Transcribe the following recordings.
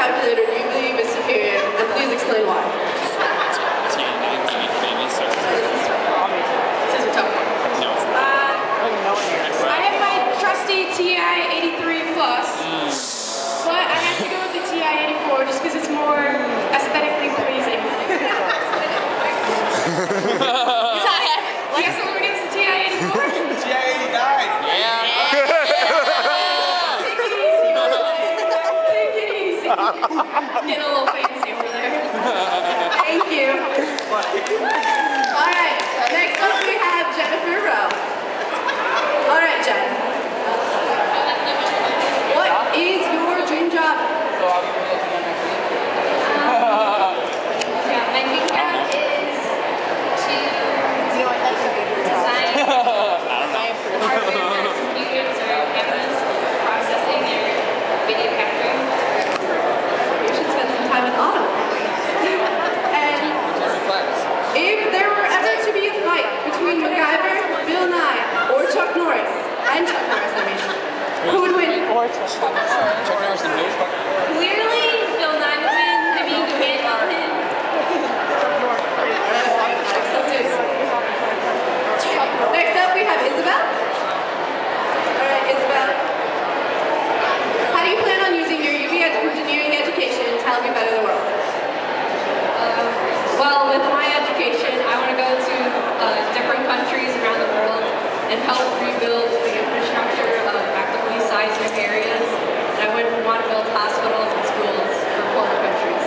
calculator you believe is superior, and please explain why. This is a tough one. No. I have my trusty TI-83 Plus, but I have to go with the TI-84 just because it's more aesthetically pleasing. You got someone against the TI-84? TI-89. Yeah. Take it easy, take it easy. Getting a little fancy over there. Thank you. All right, next up we have Jennifer Rowe. All right, Jen. What is your dream job? My dream job is to design hardware for computers or cameras for processing or video capturing. You should spend some time in auto. And if there were ever to be a fight between MacGyver, Bill Nye, or Chuck Norris, and Chuck Norris, I mean, who would win? Chuck Norris and who? Clearly, Bill Nye would win. I mean, you can't love him. Next up, we have Isabel. All right, Isabel. How do you plan on using your UB engineering education to help you better the world? Well, with my education, I want to go to different countries around the world and help rebuild the infrastructure of actively seismic areas. And I wouldn't want to build hospitals and schools for poorer countries.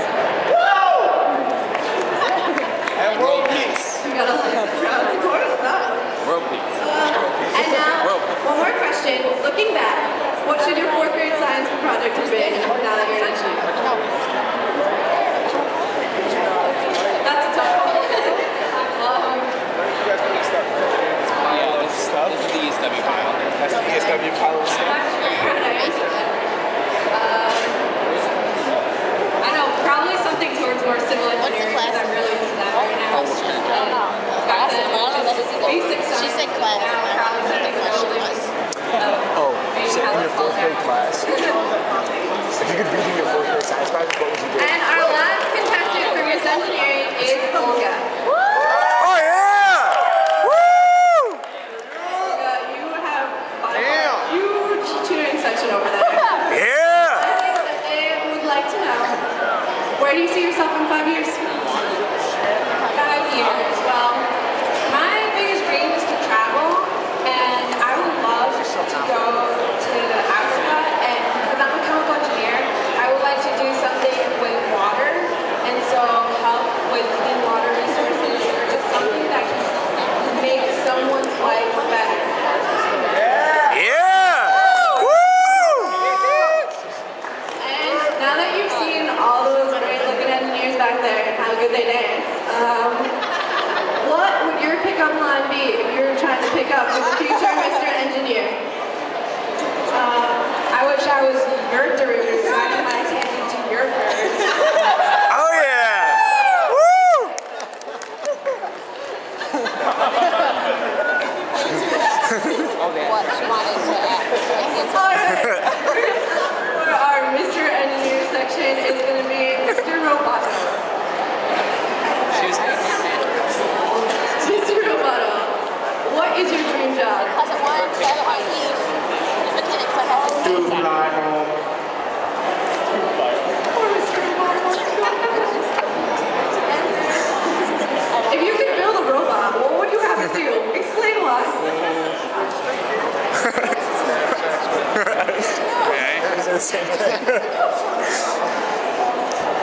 And world peace. You got a crowd support with that one. World peace. And now, one more question. Looking back, what should your 4th grade science project have been now that you're an engineer? That's a tough one. Yeah, this stuff. This is the ESW pile. That's the ESW pile of stuff. I know, probably something towards more civil engineering because I'm really into that right now. Basic science. She said class. Oh, so in your 4th grade class, if you could redo your 4th grade science project, what would you do? And our last contestant for Miss Engineering is Olga. Oh yeah! Woo! Olga, you have a huge tutoring section over there. Yeah! I think that they would like to know, where do you see yourself in 5 years? 5 years. Well, my biggest dream is to travel, and I would love to go to Africa, and because I'm a chemical engineer, I would like to do something with water, and so help with clean water resources, or just something that can make someone's life better. Yeah! Woo! And now that you've seen all those great looking engineers back there and how good they dance, what would your pickup line be if you were trying to pick up with the future Mr. Engineer? I wish I was your derivative so I can like hand you to your first. Oh yeah! Woo! What she wanted to ask. Alright, for our Mr. Engineer section is going to be Mr. Roboto. Mr. Roboto, what is your dream job? Because it wanted to have my leave. Do fly home. Poor Mr. Roboto. If you could build a robot, what would you have it do? Explain why.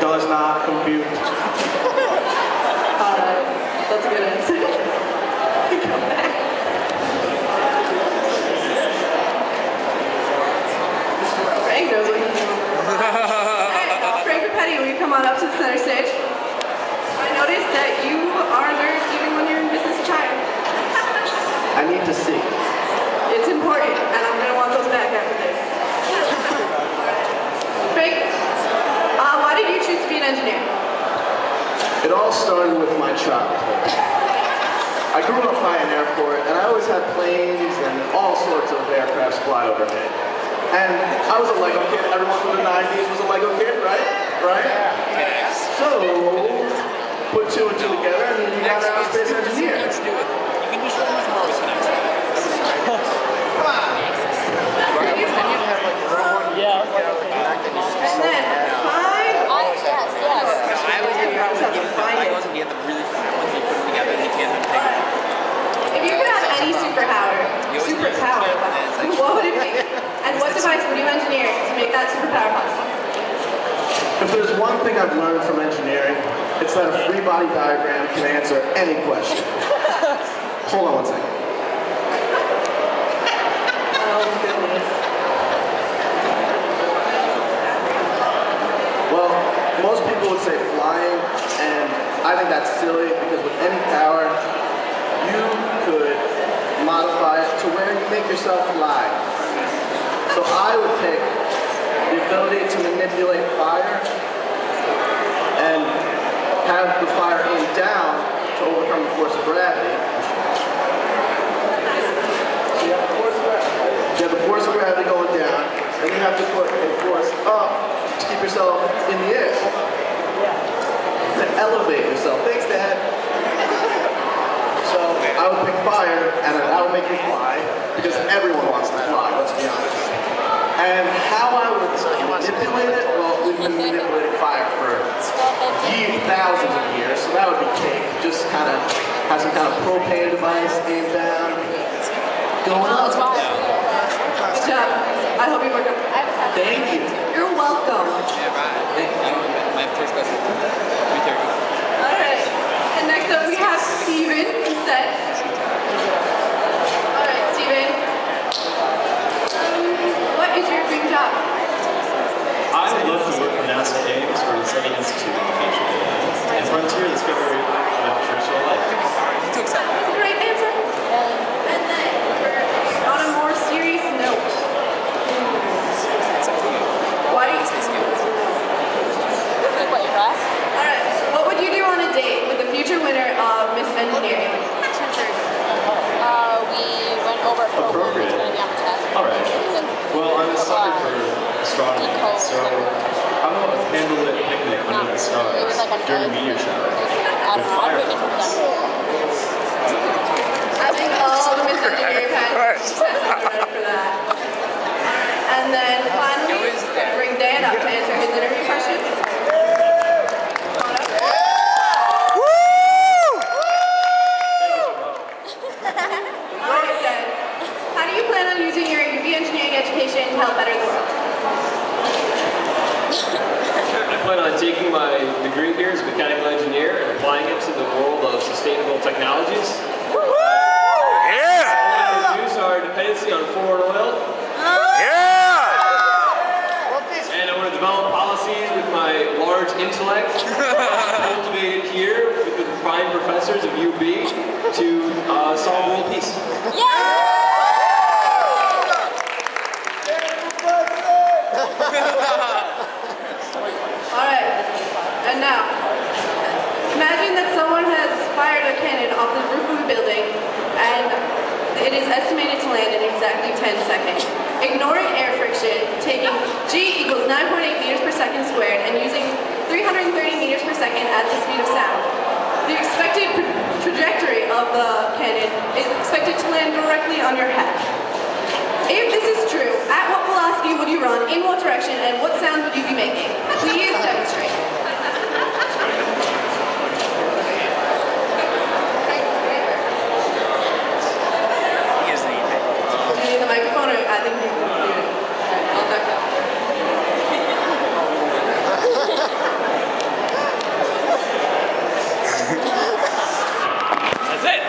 Does not compute. Alright, that's a good answer. Come back. Frank knows what he's doing. Alright, Frank or Petty, will you come on up to the center stage? I noticed that you are nerds even when you're in business child. I need to see. It's important, and I'm going to want those back after this. Frank, why did you choose to be an engineer? It all started with my childhood. I grew up by an airport, and I always had planes and all sorts of aircrafts fly overhead. And I was a Lego kid. Everyone from the 90s was a Lego kid, right? right? So, put two and two together and you got an aerospace engineer. You can use so much more with an Come on! And then, five. Yes, yes. I was in the ones and you have to really find ones you put them together and you can't take it. If you could have any superpower, what would it be? And what device would you engineer to make that superpower possible? If there's one thing I've learned from engineering, it's that a free body diagram can answer any question. Hold on one second. Oh, goodness. Well, most people would say flying, and I think that's silly because with any power, you could modify it to where you make yourself fly. So I would pick the ability to manipulate fire and have the fire aim down to overcome the force of gravity. So you have the force of gravity. You have the force of gravity going down, and you have to put a force up to keep yourself in the air. To elevate yourself. Thanks, Dad. So I would pick fire, and that would make me fly, because everyone wants to fly, let's be honest. And how I would manipulate it, well, we've been manipulating fire for years, thousands of years, so that would be cake. Just kind of have some kind of propane device aimed down, going up. Good job. I hope you work out. Thank you. You're welcome. Yeah, right. My first question. 3:30. Alright. And next up we have Steven instead. Alright, Steven. What is your dream job? I would love to work for NASA Ames or the SETI Institute in the future. And frontier discovery of traditional life. That's a great answer. And then, on a more serious note, why do you Alright, what would you do on a date with the future winner of Miss Engineering? We went over a program that's going to be on the test. Alright. Well, I'm a sucker for astronomy, so I'm going to handle it picnic under the stars It was like a during a meteor shower. I don't know. I really think that's I think all the Miss Engineering tests are ready for that. And then finally, we're going to bring Dan up to answer his interview questions. Alright, Dan. How do you plan on using your UB engineering education to help better the world? I plan on taking my degree here as a mechanical engineer and applying it to the world of sustainable technologies. I want to reduce our dependency on foreign oil. And I want to develop policies with my large intellect cultivated here with the fine professors of UB to solve world peace. Alright, and now, imagine that someone has fired a cannon off the roof of a building and it is estimated to land in exactly 10 seconds. Ignoring air friction, taking G equals 9.8 meters per second squared and using 330 meters per second at the speed of sound. The expected trajectory of the cannon is expected to land directly on your head. If this is true, at what velocity would you run, in what direction, and what sound would you be making? Please demonstrate. You need the microphone, or I think you can do it. I'll back up. That's it!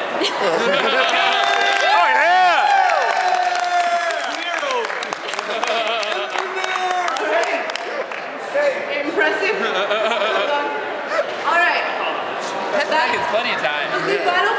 Impressive. Alright. That's plenty of time. The final